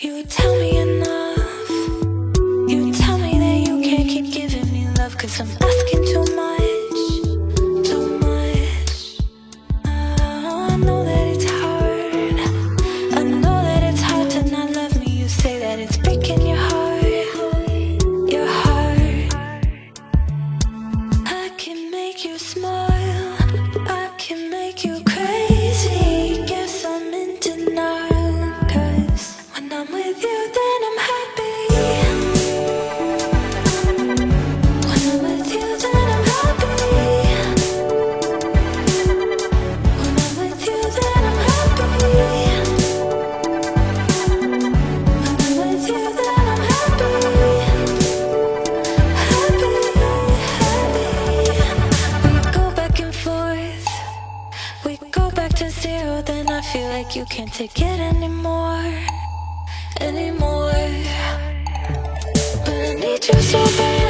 You tell me enough. You tell me that you can't keep giving me love, 'cause I'm asking too much, too much. I know that it's hard. I know that it's hard to not love me. You say that it's breaking your heart, your heart. I can make you smile, I can make you crazy. Guess I'm in denial, 'cause when I'm with you then I'm happy. When I'm with you then I'm happy. When I'm with you then I'm happy. When I'm with you then I'm happy. Happy, happy. We go back and forth. We go back to zero, then I feel like you can't take it anymore, anymore. But I need you so bad.